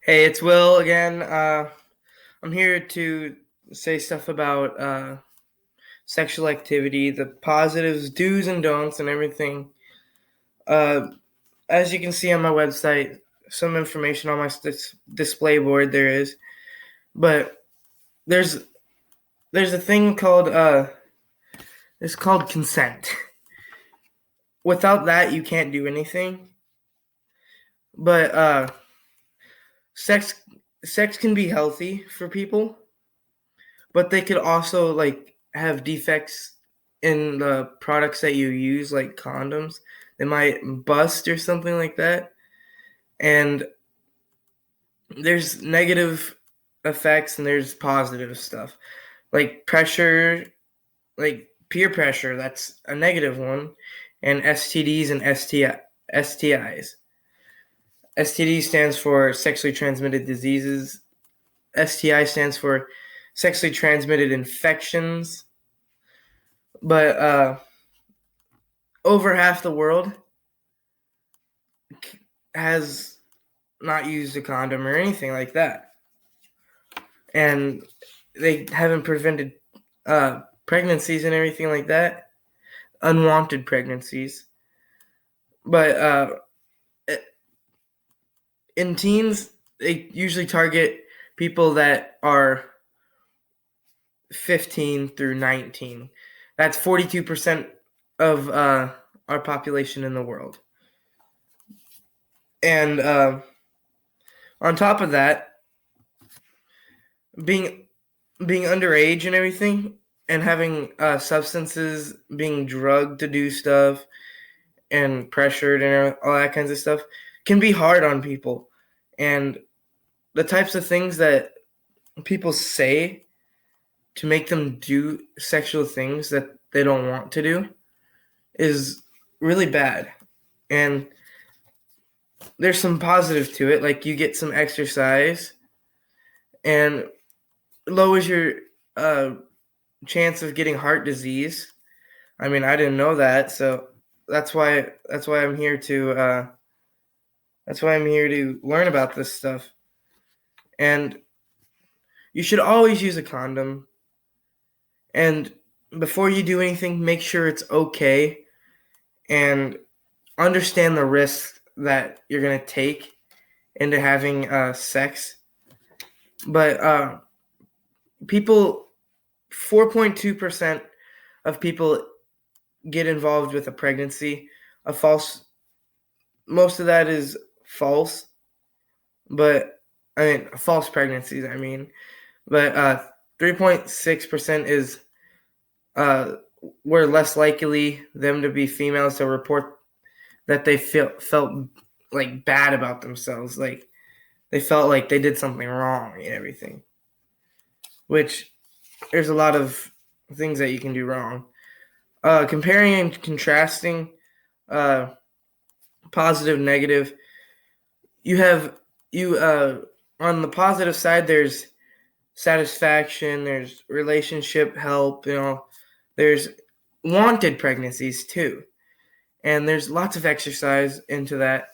Hey, it's Will again. I'm here to say stuff about sexual activity, the positives, do's and don'ts, and everything. Uh, as you can see on my website, some information on my display board there is, but there's there's a thing called it's called consent. Without that, you can't do anything. But sex sex can be healthy for people, but they could also like have defects in the products that you use, like condoms. They might bust or something like that. And there's negative effects and there's positive stuff. Like pressure, like peer pressure, that's a negative one. And STDs and STIs. STD stands for sexually transmitted diseases. STI stands for sexually transmitted infections. But over half the world has not used a condom or anything like that, and they haven't prevented pregnancies and everything like that, unwanted pregnancies. But in teens, they usually target people that are 15 through 19. That's 42% of our population in the world. And on top of that, being being underage and everything, and having substances, being drugged to do stuff, and pressured and all that kinds of stuff can be hard on people. And the types of things that people say to make them do sexual things that they don't want to do is really bad. And there's some positive to it, like you get some exercise and lowers your uh, chance of getting heart disease. I mean, I didn't know that, so that's why I'm here to learn about this stuff. And you should always use a condom. And before you do anything, make sure it's okay and understand the risks that you're gonna take into having sex. But people, 4.2% of people get involved with a pregnancy. A false Most of that is false, but I mean false pregnancies. I mean, but 3.6% is uh, were less likely them to be females to report that they felt like bad about themselves, like they felt like they did something wrong and everything. Which there's a lot of things that you can do wrong. Comparing and contrasting, uh, positive, negative. You have you On the positive side, there's satisfaction, there's relationship help, there's wanted pregnancies too. And there's lots of exercise into that.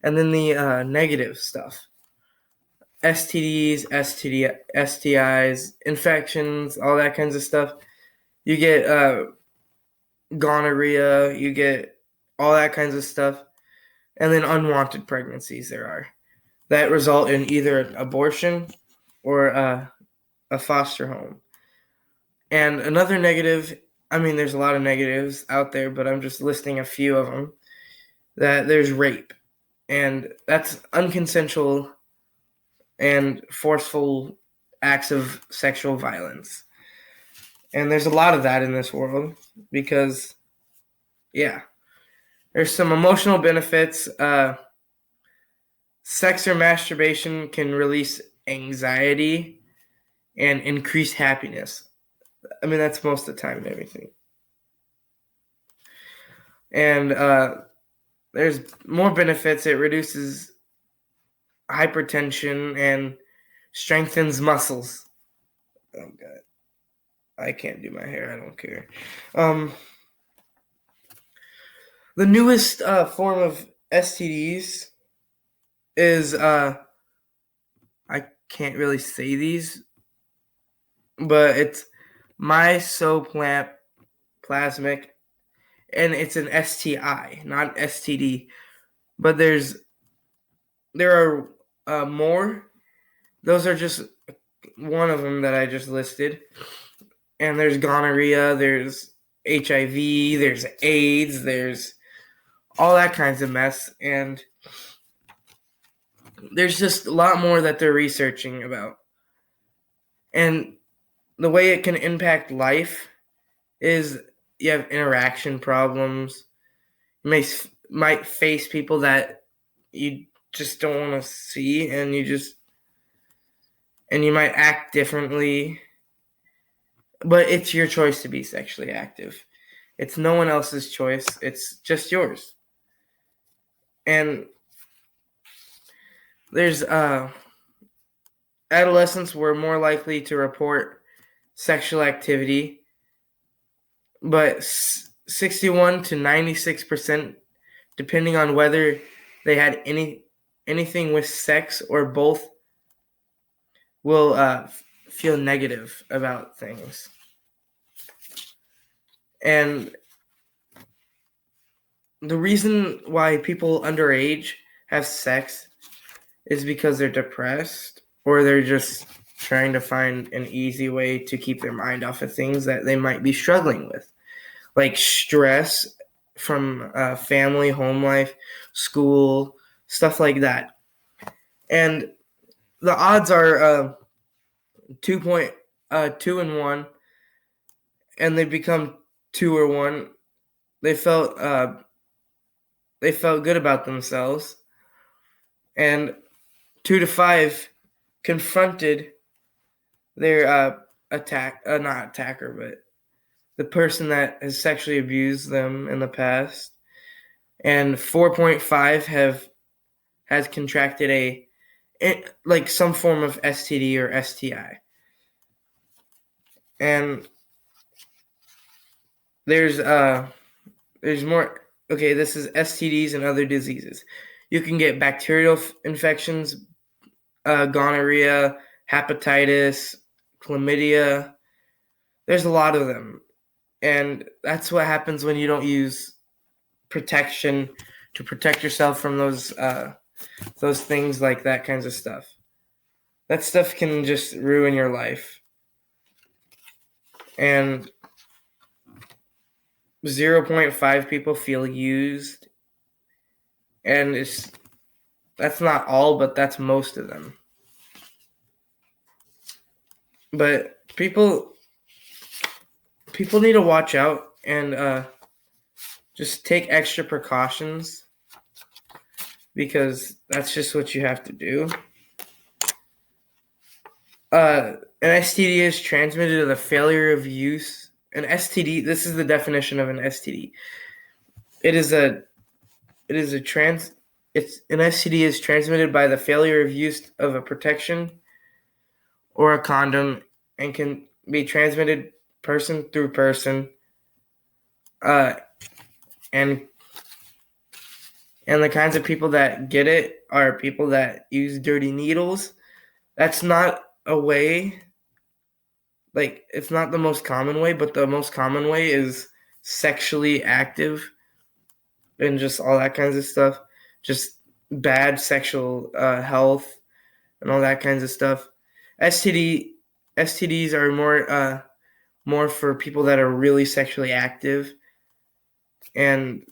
And then the negative stuff. STDs, STIs, infections, all that kinds of stuff. You get gonorrhea, you get all that kinds of stuff. And then unwanted pregnancies there are that result in either an abortion or a foster home. And another negative, I mean, there's a lot of negatives out there, but I'm just listing a few of them. That there's rape, and that's unconsensual and forceful acts of sexual violence. And there's a lot of that in this world because, yeah, there's some emotional benefits. Sex or masturbation can release anxiety and increase happiness. I mean, that's most of the time and everything. And there's more benefits. It reduces hypertension and strengthens muscles. Oh god, I can't do my hair. I don't care. Um, the newest form of STDs is I can't really say these, but it's Mycoplasmic, and it's an STI, not STD. But there are more. Those are just one of them that I just listed. And there's gonorrhea, there's HIV, there's AIDS, there's all that kinds of mess. And there's just a lot more that they're researching about. And the way it can impact life is you have interaction problems. You might face people that you just don't want to see, and you might act differently. But it's your choice to be sexually active. It's no one else's choice. It's just yours. And there's adolescents were more likely to report sexual activity, but 61 to 96%, depending on whether they had anything with sex or both, will feel negative about things. And the reason why people underage have sex is because they're depressed, or they're just trying to find an easy way to keep their mind off of things that they might be struggling with, like stress from family, home life, school, stuff like that. And the odds are 2 and 1, and they become 2 or 1. They felt good about themselves, and 2 to 5 confronted their not attacker, but the person that has sexually abused them in the past. And 4.5 has contracted like some form of STD or STI. And there's more. Okay, this is STDs and other diseases. You can get bacterial infections, gonorrhea, hepatitis, chlamydia. There's a lot of them. And that's what happens when you don't use protection to protect yourself from those things, like that kinds of stuff. That stuff can just ruin your life. And 0.5 people feel used. And that's not all, but that's most of them. But people need to watch out and just take extra precautions, because that's just what you have to do. An STD is transmitted to the failure of use. An STD, this is the definition of an STD. An STD is transmitted by the failure of use of a protection or a condom, and can be transmitted person through person. And the kinds of people that get it are people that use dirty needles. That's not a way, like, it's not the most common way, but the most common way is sexually active and just all that kinds of stuff. Just bad sexual health and all that kinds of stuff. STDs are more for people that are really sexually active. And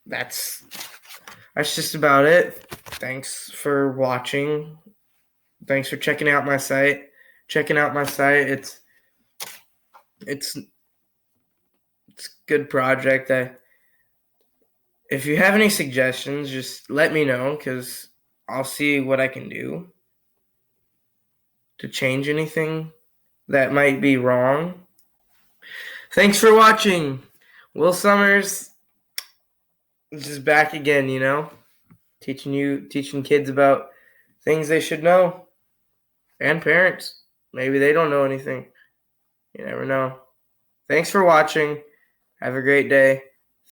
that's just about it. Thanks for watching. Thanks for checking out my site. It's a good project. If you have any suggestions, just let me know, because I'll see what I can do to change anything that might be wrong. Thanks for watching. Will Summers is just back again, teaching kids about things they should know, and parents. Maybe they don't know anything. You never know. Thanks for watching. Have a great day.